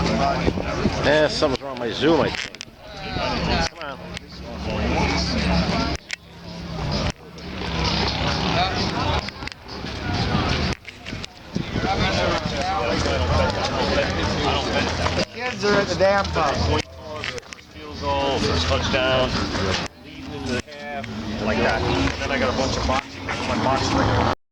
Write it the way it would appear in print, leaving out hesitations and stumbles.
Yeah, something's wrong with my Zoom, I think. Come on. Kids are at the damn pub. Field goal, first touchdown, leading into the half, like that. And then I got a bunch of boxing, my boxing.